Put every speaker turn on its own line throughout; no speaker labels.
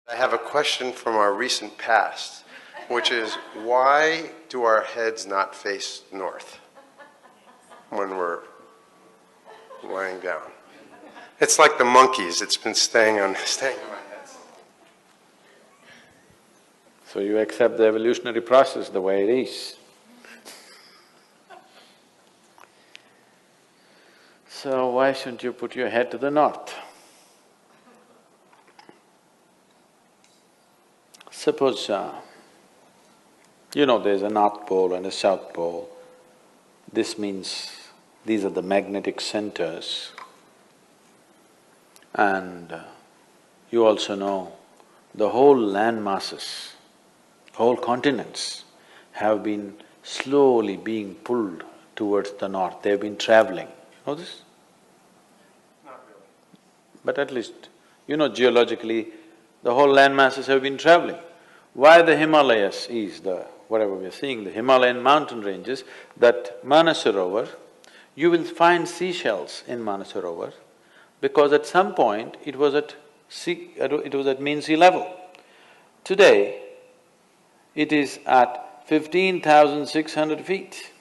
I have a question from our recent past, which is, why do our heads not face north when we're lying down? It's like the monkeys, it's been staying in my head.
So you accept the evolutionary process the way it is. So why shouldn't you put your head to the north? Suppose, there's a North Pole and a South Pole. This means these are the magnetic centers. And you also know the whole land masses, whole continents have been slowly being pulled towards the north. They've been traveling. Know this?
Not really.
But at least, geologically, the whole land masses have been traveling. Why the Himalayas is whatever we are seeing, the Himalayan mountain ranges, that Manasarovar, you will find seashells in Manasarovar because at some point it was at mean sea level. Today, it is at 15,600 feet.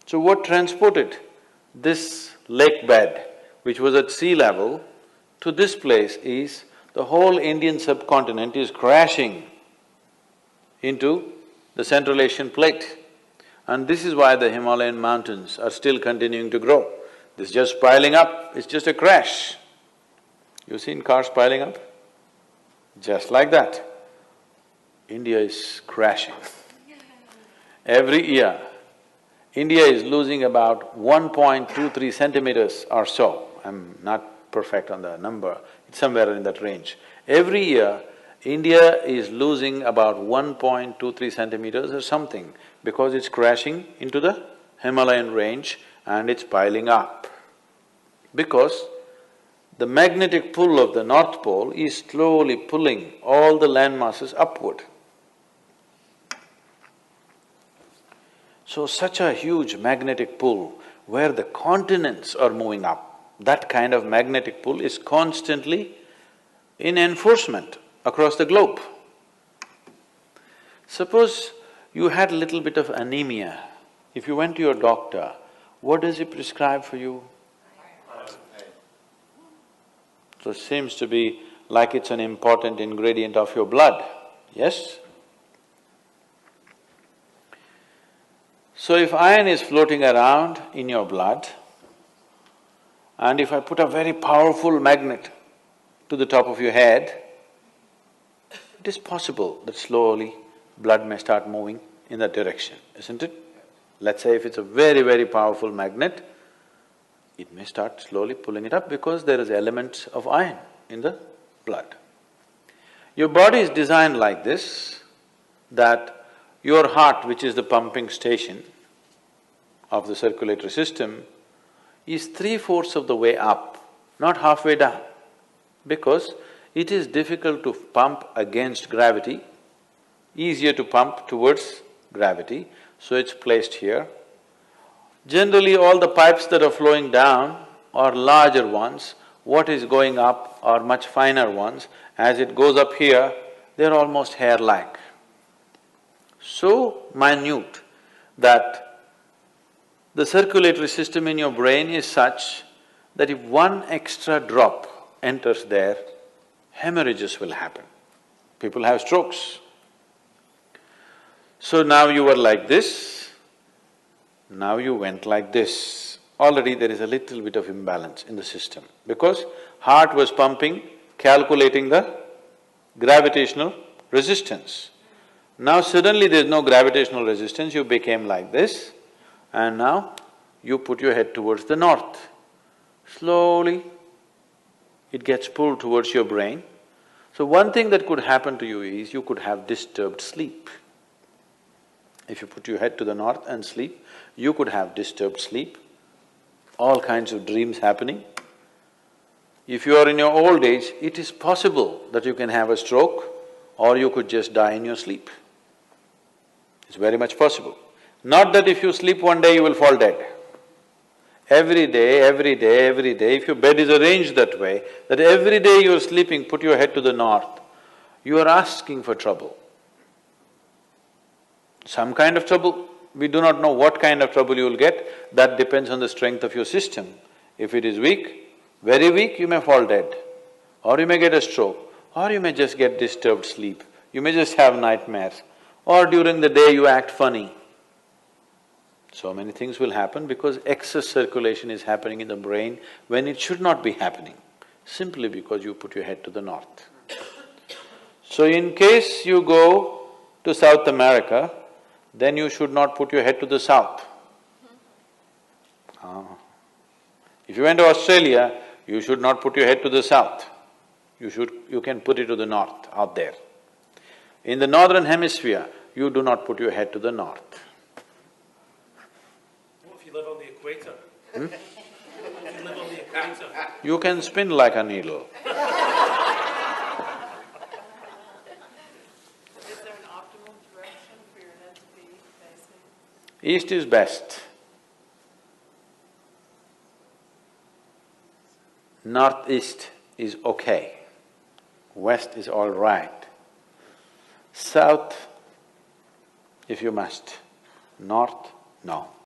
So what transported this lake bed, which was at sea level, to this place is the whole Indian subcontinent is crashing into the Central Asian plate. And this is why the Himalayan mountains are still continuing to grow. This is just piling up, it's just a crash. You've seen cars piling up? Just like that. India is crashing. Every year, India is losing about 1.23 centimeters or so. I'm not perfect on the number, it's somewhere in that range. Every year, India is losing about 1.23 centimeters or something because it's crashing into the Himalayan range and it's piling up. Because the magnetic pull of the North Pole is slowly pulling all the land masses upward. So such a huge magnetic pull where the continents are moving up, that kind of magnetic pull is constantly in enforcement across the globe. Suppose you had a little bit of anemia. If you went to your doctor, what does he prescribe for you? So it seems to be like it's an important ingredient of your blood, yes? So if iron is floating around in your blood, and if I put a very powerful magnet to the top of your head, it is possible that slowly blood may start moving in that direction, isn't it? Let's say if it's a very, very powerful magnet, it may start slowly pulling it up because there is elements of iron in the blood. Your body is designed like this, that your heart, which is the pumping station of the circulatory system, is 3/4 of the way up, not halfway down, because it is difficult to pump against gravity, easier to pump towards gravity, so it's placed here. Generally, all the pipes that are flowing down are larger ones, what is going up are much finer ones. As it goes up here, they're almost hair-like. So minute that the circulatory system in your brain is such that if one extra drop enters there, hemorrhages will happen. People have strokes. So now you were like this, now you went like this. Already there is a little bit of imbalance in the system because heart was pumping, calculating the gravitational resistance. Now suddenly there's no gravitational resistance, you became like this, and now you put your head towards the north. Slowly, it gets pulled towards your brain. So one thing that could happen to you is you could have disturbed sleep. If you put your head to the north and sleep, you could have disturbed sleep, all kinds of dreams happening. If you are in your old age, it is possible that you can have a stroke or you could just die in your sleep. It's very much possible. Not that if you sleep one day you will fall dead. Every day, every day, every day, if your bed is arranged that way, that every day you're sleeping, put your head to the north, you are asking for trouble. Some kind of trouble, we do not know what kind of trouble you will get, that depends on the strength of your system. If it is weak, very weak, you may fall dead, or you may get a stroke, or you may just get disturbed sleep, you may just have nightmares, or during the day you act funny. So many things will happen because excess circulation is happening in the brain when it should not be happening, simply because you put your head to the north. So in case you go to South America, then you should not put your head to the south. If you went to Australia, you should not put your head to the south. You can put it to the north, out there. In the northern hemisphere, you do not put your head to the north.
What if you live on the equator? If you live on the equator?
You can spin like a needle.
Is there an optimal direction for your head to be facing?
East is best. Northeast is okay. West is all right. South, if you must. North, no.